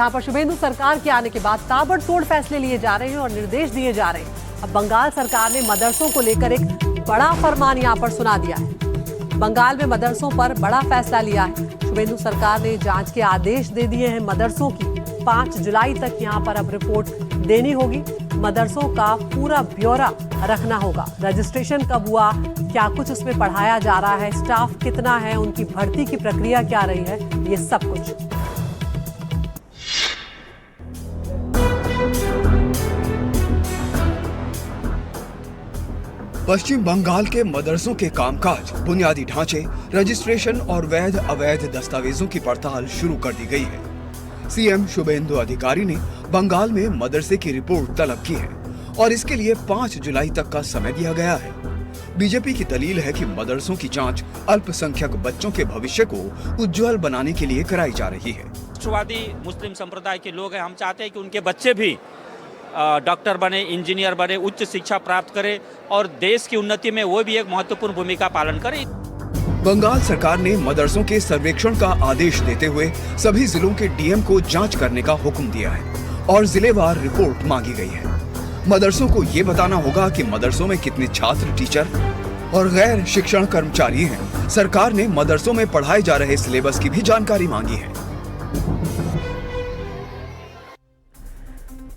यहाँ पर शुभेंदु सरकार के आने के बाद ताबड़तोड़ फैसले लिए जा रहे हैं और निर्देश दिए जा रहे हैं। अब बंगाल सरकार ने मदरसों को लेकर एक बड़ा फरमान यहाँ पर सुना दिया है। बंगाल में मदरसों पर बड़ा फैसला लिया है। शुभेंदु सरकार ने जांच के आदेश दे दिए हैं मदरसों की। 5 जुलाई तक यहाँ पर अब रिपोर्ट देनी होगी। मदरसों का पूरा ब्यौरा रखना होगा। रजिस्ट्रेशन कब हुआ, क्या कुछ उसमें पढ़ाया जा रहा है, स्टाफ कितना है, उनकी भर्ती की प्रक्रिया क्या रही है, ये सब कुछ। पश्चिम बंगाल के मदरसों के कामकाज, बुनियादी ढांचे, रजिस्ट्रेशन और वैध अवैध दस्तावेजों की पड़ताल शुरू कर दी गई है। सीएम शुभेंदु अधिकारी ने बंगाल में मदरसे की रिपोर्ट तलब की है और इसके लिए 5 जुलाई तक का समय दिया गया है। बीजेपी की दलील है कि मदरसों की जांच अल्पसंख्यक बच्चों के भविष्य को उज्जवल बनाने के लिए कराई जा रही है। राष्ट्रवादी मुस्लिम संप्रदाय के लोग हैं, हम चाहते हैं कि उनके बच्चे भी डॉक्टर बने, इंजीनियर बने, उच्च शिक्षा प्राप्त करें और देश की उन्नति में वो भी एक महत्वपूर्ण भूमिका पालन करें। बंगाल सरकार ने मदरसों के सर्वेक्षण का आदेश देते हुए सभी जिलों के डीएम को जांच करने का हुक्म दिया है और जिलेवार रिपोर्ट मांगी गई है। मदरसों को ये बताना होगा कि मदरसों में कितने छात्र, टीचर और गैर शिक्षण कर्मचारी हैं। सरकार ने मदरसों में पढ़ाए जा रहे सिलेबस की भी जानकारी मांगी है।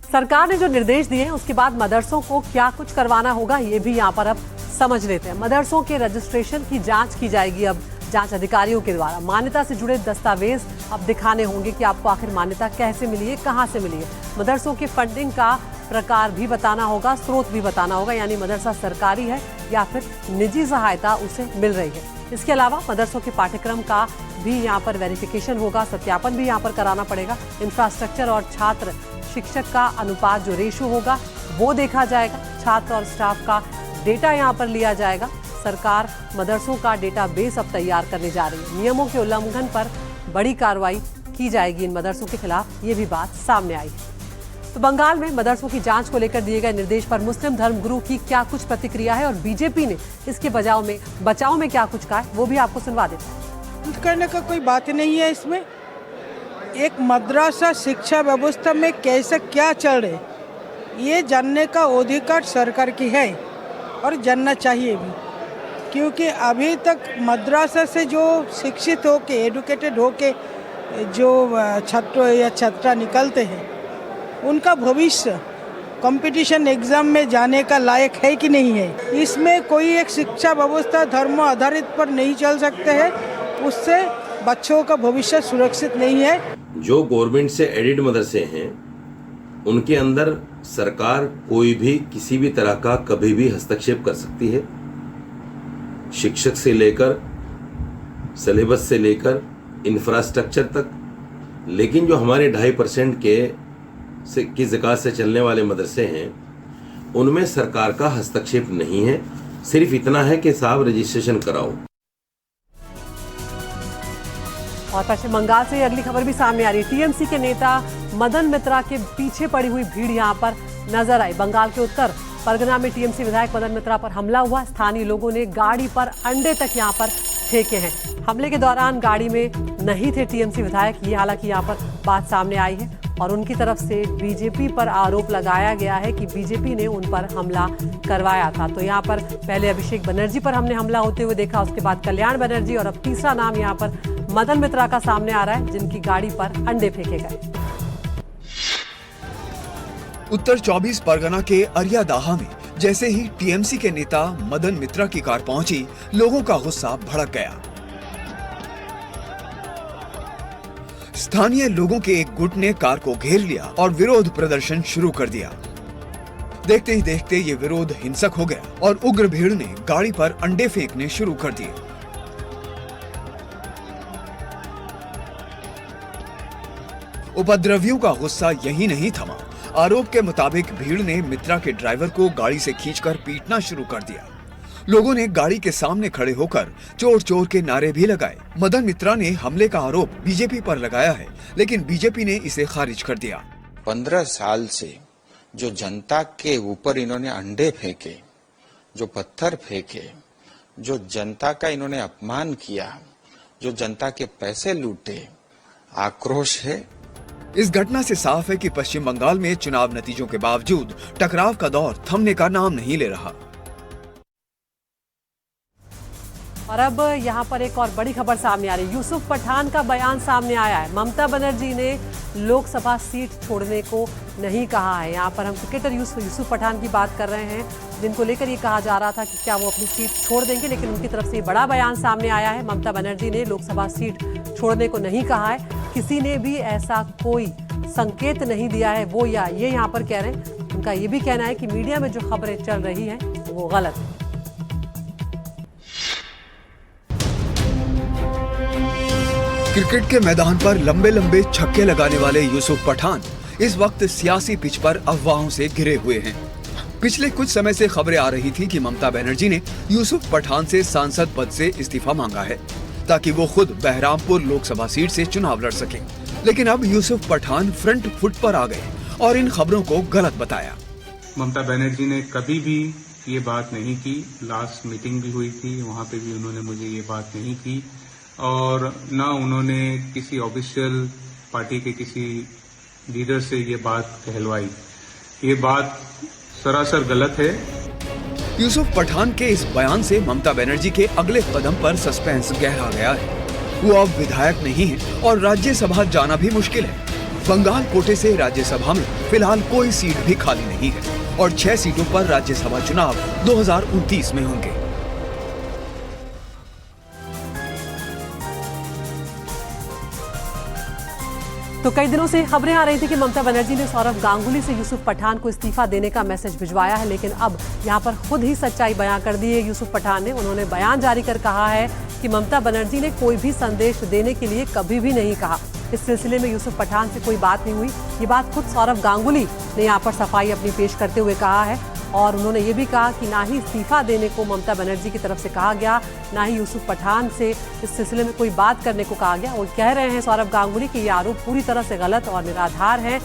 सरकार ने जो निर्देश दिए हैं उसके बाद मदरसों को क्या कुछ करवाना होगा ये भी यहाँ पर अब समझ लेते हैं। मदरसों के रजिस्ट्रेशन की जांच की जाएगी। अब जांच अधिकारियों के द्वारा मान्यता से जुड़े दस्तावेज अब दिखाने होंगे कि आपको आखिर मान्यता कैसे मिली है, कहाँ से मिली है। मदरसों की फंडिंग का प्रकार भी बताना होगा, स्रोत भी बताना होगा, यानी मदरसा सरकारी है या फिर निजी सहायता उसे मिल रही है। इसके अलावा मदरसों के पाठ्यक्रम का भी यहाँ पर वेरिफिकेशन होगा, सत्यापन भी यहाँ पर कराना पड़ेगा। इंफ्रास्ट्रक्चर और छात्र शिक्षक का अनुपात जो रेशो होगा वो देखा जाएगा। छात्र और स्टाफ का डेटा यहाँ पर लिया जाएगा। सरकार मदरसों का डेटाबेस अब तैयार करने जा रही है। नियमों के उल्लंघन पर बड़ी कार्रवाई की जाएगी इन मदरसों के खिलाफ, ये भी बात सामने आई है। तो बंगाल में मदरसों की जांच को लेकर दिए गए निर्देश पर मुस्लिम धर्मगुरु की क्या कुछ प्रतिक्रिया है और बीजेपी ने इसके बचाव में क्या कुछ कहा है वो भी आपको सुनवा देते हैं। कुछ करने का कोई बात नहीं है इसमें। एक मदरसा शिक्षा व्यवस्था में कैसे क्या चल रहे ये जानने का अधिकार सरकार की है और जानना चाहिए भी, क्योंकि अभी तक मदरसा से जो शिक्षित होके, एडुकेटेड होके जो छात्र या छात्रा निकलते हैं उनका भविष्य कंपटीशन एग्जाम में जाने का लायक है कि नहीं है। इसमें कोई एक शिक्षा व्यवस्था धर्म आधारित पर नहीं चल सकते हैं, उससे बच्चों का भविष्य सुरक्षित नहीं है। जो गवर्नमेंट से एडेड मदरसे हैं उनके अंदर सरकार कोई भी किसी भी तरह का कभी भी हस्तक्षेप कर सकती है, शिक्षक से लेकर सिलेबस से लेकर इंफ्रास्ट्रक्चर तक। लेकिन जो हमारे 2.5% की ज़कात से चलने वाले मदरसे हैं उनमें सरकार का हस्तक्षेप नहीं है। सिर्फ इतना है कि साहब रजिस्ट्रेशन कराओ। और पश्चिम बंगाल से अगली खबर भी सामने आ रही है। टीएमसी के नेता मदन मित्रा के पीछे पड़ी हुई भीड़ यहां पर नजर आई। बंगाल के उत्तर परगना में टीएमसी विधायक मदन मित्रा पर हमला हुआ। स्थानीय लोगों ने गाड़ी पर अंडे तक यहां पर फेंके हैं। हमले के दौरान गाड़ी में नहीं थे टीएमसी विधायक, ये हालांकि यहां पर बात सामने आई है और उनकी तरफ से बीजेपी पर आरोप लगाया गया है कि बीजेपी ने उन पर हमला करवाया था। तो यहाँ पर पहले अभिषेक बनर्जी पर हमने हमला होते हुए देखा, उसके बाद कल्याण बनर्जी और अब तीसरा नाम यहाँ पर मदन मित्रा का सामने आ रहा है जिनकी गाड़ी पर अंडे फेंके गए। उत्तर 24 परगना के अरियादाहा में जैसे ही टीएमसी के नेता मदन मित्रा की कार पहुंची, लोगों का गुस्सा भड़क गया। स्थानीय लोगों के एक गुट ने कार को घेर लिया और विरोध प्रदर्शन शुरू कर दिया। देखते ही देखते ये विरोध हिंसक हो गया और उग्र भीड़ ने गाड़ी पर अंडे फेंकने शुरू कर दिए। उपद्रवियों का गुस्सा यही नहीं थमा। आरोप के मुताबिक भीड़ ने मित्रा के ड्राइवर को गाड़ी से खींचकर पीटना शुरू कर दिया। लोगों ने गाड़ी के सामने खड़े होकर चोर चोर के नारे भी लगाए। मदन मित्रा ने हमले का आरोप बीजेपी पर लगाया है, लेकिन बीजेपी ने इसे खारिज कर दिया। 15 साल से जो जनता के ऊपर इन्होंने अंडे फेंके, जो पत्थर फेंके, जो जनता का इन्होंने अपमान किया, जो जनता के पैसे लूटे, आक्रोश है इस घटना से साफ है कि पश्चिम बंगाल में चुनाव नतीजों के बावजूद टकराव का दौर थमने का नाम नहीं ले रहा। और अब यहाँ पर एक और बड़ी खबर सामने आ रही है। यूसुफ पठान का बयान सामने आया है। ममता बनर्जी ने लोकसभा सीट छोड़ने को नहीं कहा है। यहाँ पर हम क्रिकेटर यूसुफ पठान की बात कर रहे हैं, जिनको लेकर ये कहा जा रहा था कि क्या वो अपनी सीट छोड़ देंगे, लेकिन उनकी तरफ से बड़ा बयान सामने आया है। ममता बनर्जी ने लोकसभा सीट छोड़ने को नहीं कहा है। किसी ने भी ऐसा कोई संकेत नहीं दिया है, वो या ये यहाँ पर कह रहे हैं। उनका ये भी कहना है कि मीडिया में जो खबरें चल रही हैं वो गलत है। क्रिकेट के मैदान पर लंबे लंबे छक्के लगाने वाले यूसुफ पठान इस वक्त सियासी पिच पर अफवाहों से घिरे हुए हैं। पिछले कुछ समय से खबरें आ रही थी कि ममता बनर्जी ने यूसुफ पठान से सांसद पद से इस्तीफा मांगा है ताकि वो खुद बहरामपुर लोकसभा सीट से चुनाव लड़ सकें। लेकिन अब यूसुफ पठान फ्रंट फुट पर आ गए और इन खबरों को गलत बताया। ममता बनर्जी ने कभी भी ये बात नहीं की। लास्ट मीटिंग भी हुई थी, वहां पे भी उन्होंने मुझे ये बात नहीं की और ना उन्होंने किसी ऑफिशियल पार्टी के किसी लीडर से ये बात कहलवाई। ये बात सरासर गलत है। यूसुफ पठान के इस बयान से ममता बनर्जी के अगले कदम पर सस्पेंस गहरा गया है। वो अब विधायक नहीं है और राज्यसभा जाना भी मुश्किल है। बंगाल कोटे से राज्यसभा में फिलहाल कोई सीट भी खाली नहीं है और 6 सीटों पर राज्यसभा चुनाव 2029 में होंगे। तो कई दिनों से खबरें आ रही थी कि ममता बनर्जी ने सौरभ गांगुली से यूसुफ पठान को इस्तीफा देने का मैसेज भिजवाया है, लेकिन अब यहां पर खुद ही सच्चाई बयां कर दी है यूसुफ पठान ने। उन्होंने बयान जारी कर कहा है कि ममता बनर्जी ने कोई भी संदेश देने के लिए कभी भी नहीं कहा। इस सिलसिले में यूसुफ पठान से कोई बात नहीं हुई। ये बात खुद सौरभ गांगुली ने यहाँ पर सफाई अपनी पेश करते हुए कहा है और उन्होंने ये भी कहा कि ना ही इस्तीफा देने को ममता बनर्जी की तरफ से कहा गया, ना ही यूसुफ पठान से इस सिलसिले में कोई बात करने को कहा गया। वो कह रहे हैं सौरभ गांगुली कि ये आरोप पूरी तरह से गलत और निराधार है।